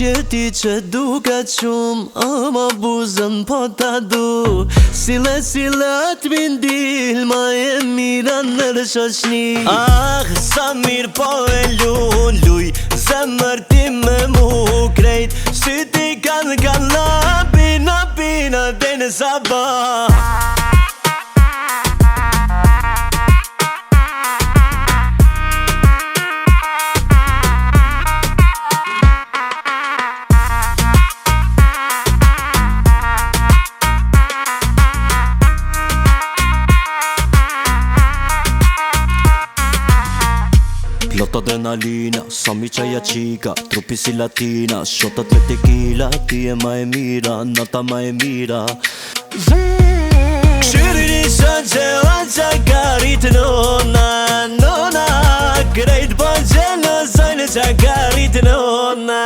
që ti që duket shumë, ama buzën po ta du. Sile atë mindil, ma e mira në shoqni. Ah, sa mirë po e luj, zemër ti me mu krejt. Syti kanë la, pina dhe në sabah. Plot adrenalina, sa mi qaja qika, trupi si latina, shotat me tequila, ti e ma e mira, nata ma e mira. Shyriri sa gjela qa garit nona, krejt po gjela sajnë qa garit nona.